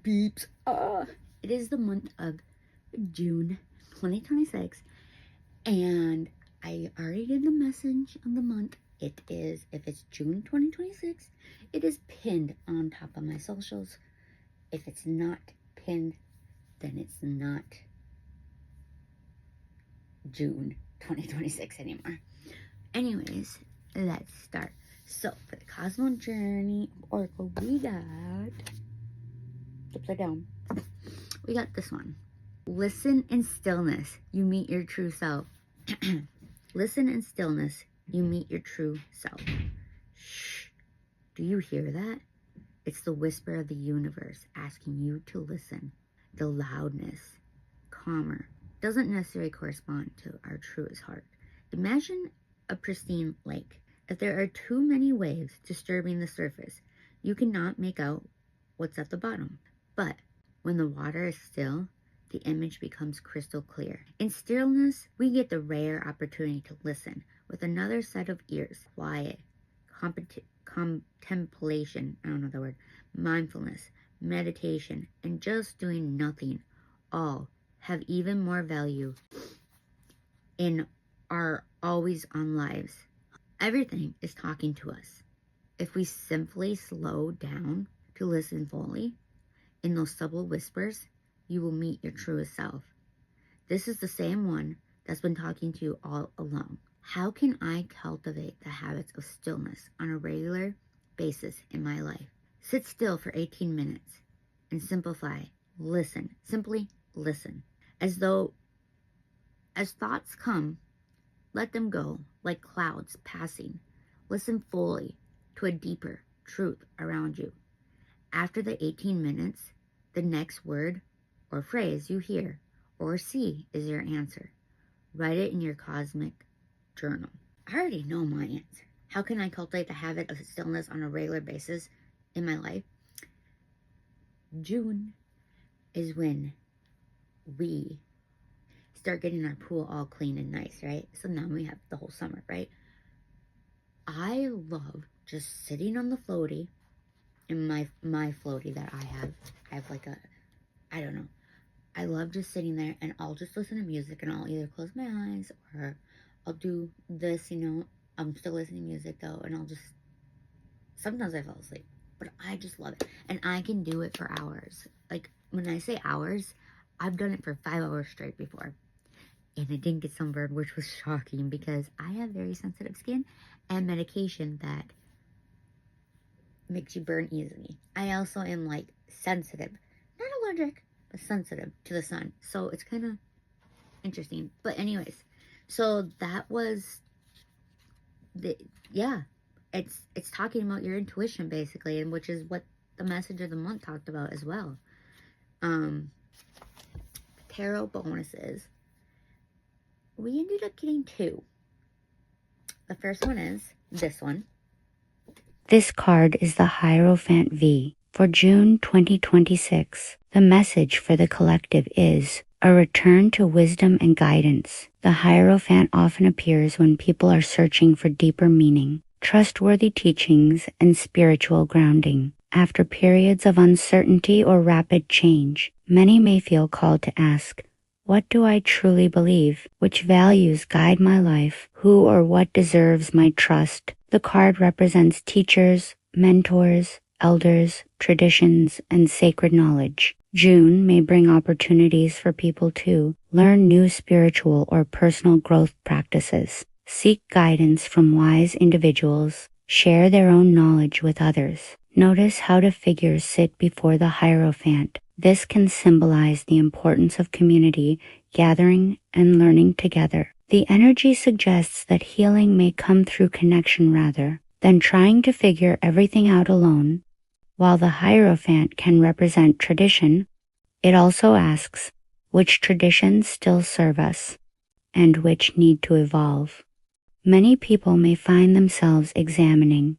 peeps. It is the month of June 2026, and I already did the message of the month. It is, if it's June 2026, it is pinned on top of my socials. If it's not pinned, then it's not June 2026 anymore. Anyways, let's start. So, for the Cosmo Journey Oracle, we got, upside down, we got this one. Listen in stillness, you meet your true self. Listen in stillness, you meet your true self. Shh. Do you hear that? It's the whisper of the universe asking you to listen. The loudness, calmer, doesn't necessarily correspond to our truest heart. Imagine a pristine lake. If there are too many waves disturbing the surface, you cannot make out what's at the bottom. But when the water is still, the image becomes crystal clear. In stillness, we get the rare opportunity to listen with another set of ears. Quiet, contemplation, I don't know the word, mindfulness, meditation, and just doing nothing, all have even more value in our always on lives. Everything is talking to us. If we simply slow down to listen fully, in those subtle whispers, you will meet your truest self. This is the same one that's been talking to you all along. How can I cultivate the habits of stillness on a regular basis in my life? Sit still for 18 minutes and simplify. Listen. Simply listen. As thoughts come, let them go like clouds passing. Listen fully to a deeper truth around you. After the 18 minutes, the next word or phrase you hear or see is your answer. Write it in your cosmic journal. I already know my answer. How can I cultivate the habit of stillness on a regular basis in my life? June is when we start getting our pool all clean and nice, right? So now we have the whole summer, right? I love just sitting on the floaty, in my floaty that I have like a, I don't know. I love just sitting there and I'll just listen to music and I'll either close my eyes or I'll do this, I'm still listening to music though, and I'll just, sometimes I fall asleep, but I just love it. And I can do it for hours. Like when I say hours, I've done it for 5 hours straight before. And I didn't get sunburned, which was shocking because I have very sensitive skin and medication that makes you burn easily. I also am like sensitive, not allergic, but sensitive to the sun. So it's kind of interesting. But anyways, so that was it's talking about your intuition basically, and which is what the message of the month talked about as well. Tarot bonuses. We ended up getting 2. The first one is this one. This card is the Hierophant V. For June 2026, the message for the collective is a return to wisdom and guidance. The Hierophant often appears when people are searching for deeper meaning, trustworthy teachings, and spiritual grounding. After periods of uncertainty or rapid change, many may feel called to ask, what do I truly believe? Which values guide my life? Who or what deserves my trust? The card represents teachers, mentors, elders, traditions, and sacred knowledge. June may bring opportunities for people to learn new spiritual or personal growth practices, seek guidance from wise individuals, share their own knowledge with others. Notice how the figures sit before the Hierophant. This can symbolize the importance of community, gathering, and learning together. The energy suggests that healing may come through connection rather than trying to figure everything out alone. While the Hierophant can represent tradition, it also asks which traditions still serve us and which need to evolve. Many people may find themselves examining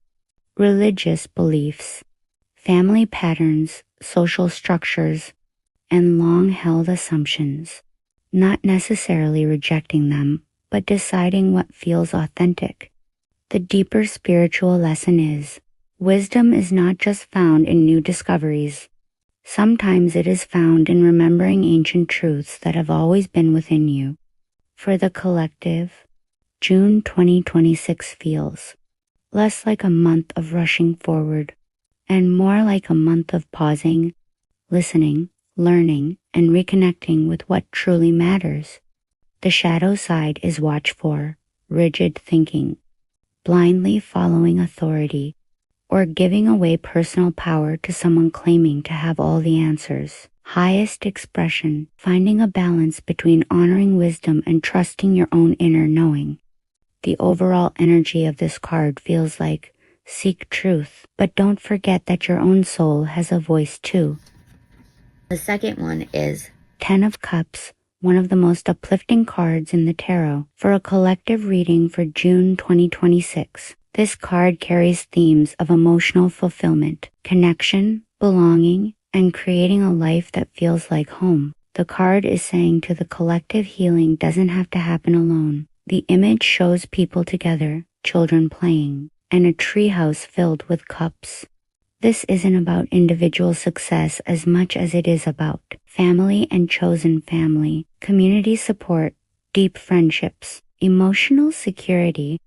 religious beliefs, family patterns, social structures, and long-held assumptions, not necessarily rejecting them, but deciding what feels authentic. The deeper spiritual lesson is, wisdom is not just found in new discoveries. Sometimes it is found in remembering ancient truths that have always been within you. For the collective, June 2026 feels less like a month of rushing forward and more like a month of pausing, listening, learning, and reconnecting with what truly matters. The shadow side is watch for rigid thinking, blindly following authority, or giving away personal power to someone claiming to have all the answers. Highest expression, finding a balance between honoring wisdom and trusting your own inner knowing. The overall energy of this card feels like seek truth, but don't forget that your own soul has a voice too. The second one is Ten of Cups, one of the most uplifting cards in the tarot. For a collective reading for June 2026, this card carries themes of emotional fulfillment, connection, belonging, and creating a life that feels like home. The card is saying to the collective healing doesn't have to happen alone. The image shows people together, children playing, and a treehouse filled with cups. This isn't about individual success as much as it is about family and chosen family, community support, deep friendships, emotional security,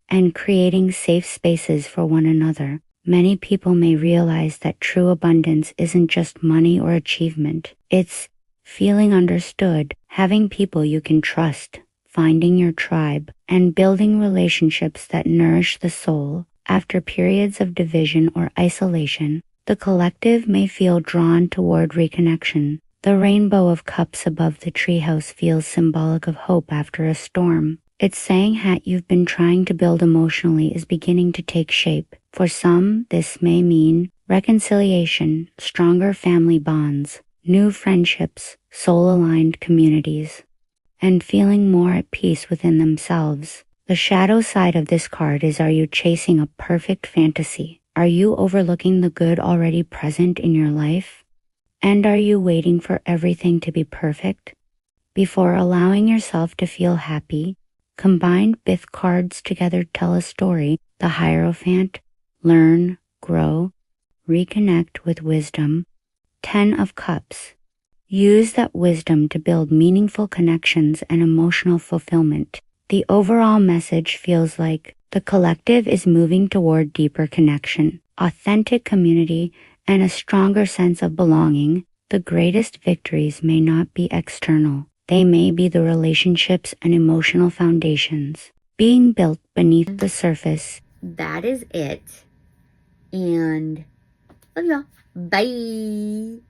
and creating safe spaces for one another. Many people may realize that true abundance isn't just money or achievement. It's feeling understood, having people you can trust, finding your tribe, and building relationships that nourish the soul. After periods of division or isolation, the collective may feel drawn toward reconnection. The rainbow of cups above the treehouse feels symbolic of hope after a storm. It's saying that you've been trying to build emotionally is beginning to take shape. For some, this may mean reconciliation, stronger family bonds, new friendships, soul-aligned communities, and feeling more at peace within themselves. The shadow side of this card is, are you chasing a perfect fantasy? Are you overlooking the good already present in your life? And are you waiting for everything to be perfect before allowing yourself to feel happy? Combined both cards together tell a story. The Hierophant, learn, grow, reconnect with wisdom. 10 of Cups, use that wisdom to build meaningful connections and emotional fulfillment. The overall message feels like the collective is moving toward deeper connection, authentic community, and a stronger sense of belonging. The greatest victories may not be external. They may be the relationships and emotional foundations being built beneath the surface. that is it. And love y'all. Bye.